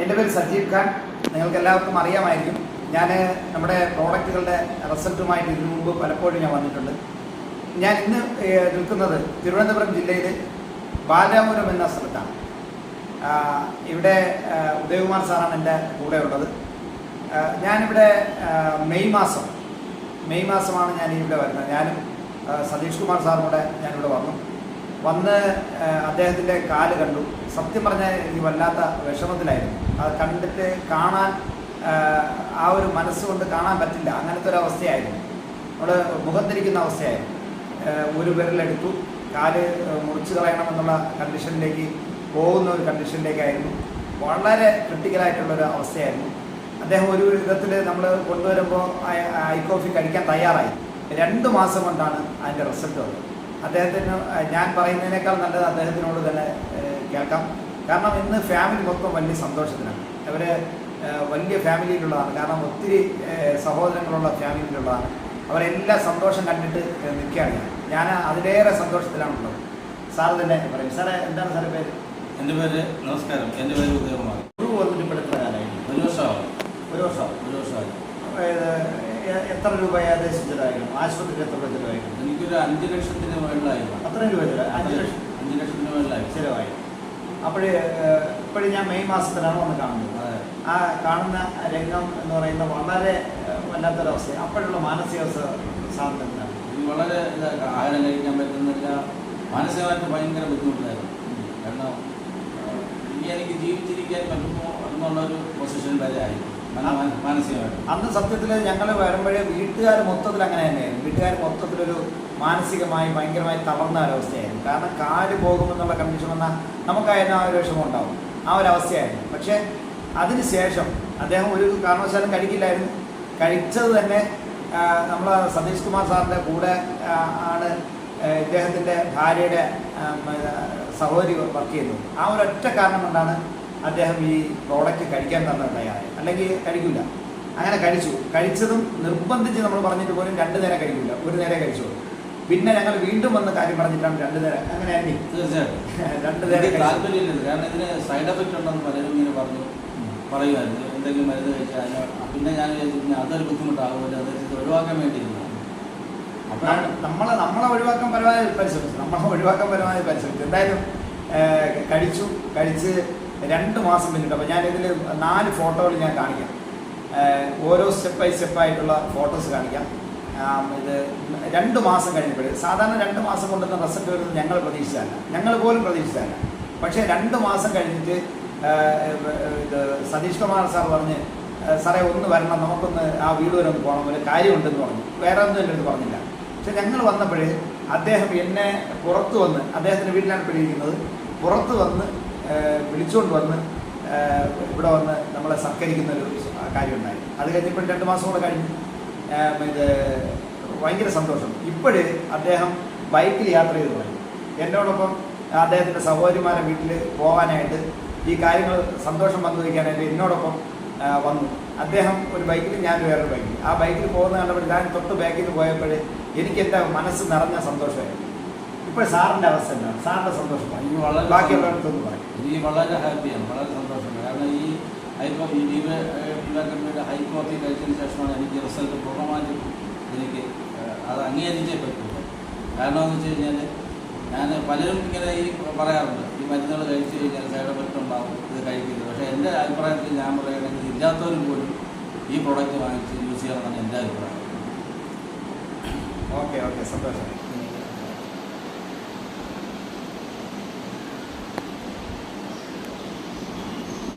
എൻ്റെ പേര് സജീവ് ഖാൻ. നിങ്ങൾക്ക് എല്ലാവർക്കും അറിയാമായിരിക്കും. ഞാൻ നമ്മുടെ പ്രോഡക്റ്റുകളുടെ റിസൾട്ടുമായിട്ട് ഇതിനു മുമ്പ് പലപ്പോഴും ഞാൻ വന്നിട്ടുണ്ട്. ഞാൻ ഇന്ന് നിൽക്കുന്നത് തിരുവനന്തപുരം ജില്ലയിൽ ബാലരാമപുരം എന്ന സ്ഥലത്താണ്. ഇവിടെ ഉദയകുമാർ സാറാണ് എൻ്റെ കൂടെ ഉള്ളത്. ഞാനിവിടെ മെയ് മാസമാണ് ഞാൻ ഇവിടെ വരുന്നത്. ഞാനും സതീഷ് കുമാർ സാറും കൂടെ ഞാനിവിടെ വന്ന് അദ്ദേഹത്തിൻ്റെ കാല് കണ്ടു. സത്യം പറഞ്ഞാൽ എനിക്ക് വല്ലാത്ത വിഷമത്തിലായിരുന്നു. അത് കണ്ടിട്ട് കാണാൻ ആ ഒരു മനസ്സുകൊണ്ട് കാണാൻ പറ്റില്ല, അങ്ങനത്തെ ഒരു അവസ്ഥയായിരുന്നു. നമ്മൾ മുഖത്തിരിക്കുന്ന അവസ്ഥയായിരുന്നു. ഒരു വിരലെടുത്തു, കാല് മുറിച്ച് കളയണമെന്നുള്ള കണ്ടീഷനിലേക്ക് പോകുന്ന ഒരു കണ്ടീഷനിലേക്കായിരുന്നു. വളരെ ക്രിട്ടിക്കലായിട്ടുള്ളൊരു അവസ്ഥയായിരുന്നു. അദ്ദേഹം ഒരു വിധത്തിൽ നമ്മൾ കൊണ്ടുവരുമ്പോൾ ഐ കോഫി കഴിക്കാൻ തയ്യാറായി. 2 മാസം കൊണ്ടാണ് അതിൻ്റെ റിസൾട്ട് വന്നത്. അദ്ദേഹത്തിന് ഞാൻ പറയുന്നതിനേക്കാൾ നല്ലത് അദ്ദേഹത്തിനോട് തന്നെ കേൾക്കാം. കാരണം ഇന്ന് ഫാമിലി മൊത്തം വലിയ സന്തോഷത്തിലാണ്. അവർ വലിയ ഫാമിലിയിലുള്ളതാണ്. കാരണം ഒത്തിരി സഹോദരങ്ങളുള്ള ഫാമിലിയിലുള്ളതാണ്. അവരെല്ലാം സന്തോഷം കണ്ടിട്ട് നിൽക്കുകയാണ്. ഞാൻ അതിലേറെ സന്തോഷത്തിലാണുള്ളത്. സാർ തന്നെ പറയും. സാറേ, എന്താണ് സാറേ പേര്? എൻ്റെ പേര്, നമസ്കാരം, എൻ്റെ പേര് ഉദയകുമാർ. വന്നിട്ട് ഇപ്പോൾ എത്ര കാലമായി? ഒരു വർഷമായി. എത്ര രൂപ ഏകദേശിച്ചതായിരുന്നു? ആശുപത്രിയിൽ എത്ര രൂപ ചിലവായിരുന്നു? എനിക്കൊരു 5 ലക്ഷത്തിന് മുകളിലായിരുന്നു. അത്രയും രൂപ ചില 5 ലക്ഷത്തിന് മുകളിലായി ചിലവായി. ഇപ്പോഴും ഞാൻ മെയ് മാസത്തിലാണ് വന്ന് കാണുന്നത്. ആ കാണുന്ന രംഗം എന്ന് പറയുന്നത് വളരെ വല്ലാത്തൊരവസ്ഥ. അപ്പോഴുള്ള മാനസികാവസ്ഥ സാധനത്തിലാണ്. വളരെ ആഹാരം കഴിക്കാൻ പറ്റുന്നില്ല. മാനസികമായിട്ട് ഭയങ്കര ബുദ്ധിമുട്ടായിരുന്നു. കാരണം ഇനി എനിക്ക് ജീവിച്ചിരിക്കാൻ പറ്റുമോ എന്നുള്ളൊരു പൊസിഷൻ വരെ ആയി മാനസികമായിട്ട്. അന്ന് സത്യത്തിൽ ഞങ്ങൾ വരുമ്പോഴേ വീട്ടുകാർ മൊത്തത്തിൽ അങ്ങനെ തന്നെയായിരുന്നു. വീട്ടുകാർ മൊത്തത്തിലൊരു മാനസികമായി ഭയങ്കരമായി തളർന്ന ഒരവസ്ഥയായിരുന്നു. കാരണം കാല് പോകുമെന്നുള്ള കണ്ടീഷൻ വന്നാൽ നമുക്കായിരുന്നു ആ ഒരു വിഷമം ഉണ്ടാവും. ആ ഒരു അവസ്ഥയായിരുന്നു. പക്ഷേ അതിനുശേഷം അദ്ദേഹം ഒരു കാരണവശാലും കഴിക്കില്ലായിരുന്നു. കഴിച്ചത് തന്നെ നമ്മൾ സതീഷ് കുമാർ സാറിൻ്റെ കൂടെ ആണ് ഇദ്ദേഹത്തിൻ്റെ ഭാര്യയുടെ സഹോദരി വർക്ക് ചെയ്യുന്നത്. ആ ഒരൊറ്റ കാരണം കൊണ്ടാണ് അദ്ദേഹം ഈ പ്രോഡക്റ്റ് കഴിക്കാൻ തന്നെ തയ്യാറായി. അല്ലെങ്കിൽ കഴിക്കില്ല. അങ്ങനെ കഴിച്ചതും നിർബന്ധിച്ച് നമ്മൾ പറഞ്ഞിട്ട് പോലും 2 നേരം കഴിക്കില്ല, 1 നേരം കഴിച്ചോളൂ. പിന്നെ ഞങ്ങൾ വീണ്ടും വന്ന് കാര്യം പറഞ്ഞിട്ടാണ് 2 നേരം. അങ്ങനെയായിരുന്നു. തീർച്ചയായിട്ടും 2 നേരം താല്പര്യമില്ല. കാരണം ഇതിന് സൈഡ് എഫക്റ്റ് ഉണ്ടെന്ന് പലരും ഇങ്ങനെ പറയുമായിരുന്നു. എന്തെങ്കിലും മരുന്ന് കഴിച്ചാൽ പിന്നെ ഞാൻ വിചാരിച്ചു അതൊരു ബുദ്ധിമുട്ടാകുമല്ലോ, അത് ഒഴിവാക്കാൻ വേണ്ടിയിരുന്നു. അപ്പോഴാണ് നമ്മളെ ഒഴിവാക്കാൻ പരമാവധി പരിശ്രമിച്ചു. എന്തായാലും കഴിച്ച് 2 മാസം പിന്നിട്ട്. അപ്പോൾ ഞാനിതിൽ 4 ഫോട്ടോകൾ ഞാൻ കാണിക്കാം. ഓരോ സ്റ്റെപ്പായിട്ടുള്ള ഫോട്ടോസ് കാണിക്കാം. ഇത് 2 മാസം കഴിഞ്ഞപ്പോൾ, സാധാരണ 2 മാസം കൊണ്ടുവന്ന റിസൾട്ട് വരുന്നത് ഞങ്ങൾ പോലും പ്രതീക്ഷിച്ചതല്ല. പക്ഷേ 2 മാസം കഴിഞ്ഞിട്ട് ഇത് സതീഷ് കുമാർ സാർ പറഞ്ഞ്, സാറേ ഒന്ന് വരണം, നമുക്കൊന്ന് ആ വീട് വരെ ഒന്ന് പോകണം, ഒരു കാര്യമുണ്ടെന്ന് പറഞ്ഞു. വേറെ ഒന്നും എൻ്റെ അടുത്ത് പറഞ്ഞില്ല. പക്ഷെ ഞങ്ങൾ വന്നപ്പോഴേ അദ്ദേഹം എന്നെ പുറത്ത് വന്ന്, അദ്ദേഹത്തിൻ്റെ വീട്ടിലാണ് പിടിയിരിക്കുന്നത്, പുറത്ത് വന്ന് വിളിച്ചുകൊണ്ട് വന്ന് ഇവിടെ വന്ന് നമ്മളെ സത്കരിക്കുന്നൊരു കാര്യമുണ്ടായി. അത് കഴിഞ്ഞപ്പോൾ 2 മാസം കൂടെ കഴിഞ്ഞു. ഇത് ഭയങ്കര സന്തോഷം. ഇപ്പോഴ് അദ്ദേഹം ബൈക്കിൽ യാത്ര ചെയ്ത് തുടങ്ങി. എന്നോടൊപ്പം അദ്ദേഹത്തിൻ്റെ സഹോദരിമാരെ വീട്ടിൽ പോകാനായിട്ട്, ഈ കാര്യങ്ങൾ സന്തോഷം പങ്കുവയ്ക്കാനായിട്ട് എന്നോടൊപ്പം വന്നു. അദ്ദേഹം ഒരു ബൈക്കിൽ, ഞാൻ വേറൊരു ബൈക്കിൽ. ആ ബൈക്കിൽ പോകുന്ന കണ്ടപ്പോൾ ഞാൻ തൊട്ട് ബാക്കിൽ നിന്ന് പോയപ്പോൾ എനിക്ക് എൻ്റെ മനസ്സ് നിറഞ്ഞ സന്തോഷമായിരുന്നു. ഇപ്പോൾ സാറിൻ്റെ അവസ്ഥ എന്താണ്? സാറിൻ്റെ സന്തോഷം ബാക്കിയുള്ളവർത്തൊന്ന് പറയും. എനിക്ക് വളരെ ഹാപ്പിയാണ്, വളരെ സന്തോഷമാണ്. കാരണം ഈ ഹൈക്കോടതി കഴിച്ചതിന് ശേഷമാണ് എനിക്ക് റിസൾട്ട് പൂർണ്ണമായിട്ടും എനിക്ക് അത് അംഗീകരിച്ചേ പറ്റുള്ളൂ. കാരണം എന്ന് വെച്ച് കഴിഞ്ഞാൽ ഞാൻ പലരും ഇങ്ങനെ പറയാറുണ്ട്, ഈ മരുന്നുകൾ കഴിച്ചു കഴിഞ്ഞാൽ സൈഡ് എഫക്റ്റ് ഉണ്ടാവും, ഇത് കഴിക്കുന്നത്. പക്ഷേ എൻ്റെ അഭിപ്രായത്തിൽ ഞാൻ പറയുകയാണെങ്കിൽ ഇല്ലാത്തവരും പോലും ഈ പ്രോഡക്റ്റ് വാങ്ങിച്ച് യൂസ് ചെയ്യണമെന്നാണ് എൻ്റെ അഭിപ്രായം. ഓക്കെ, സന്തോഷം.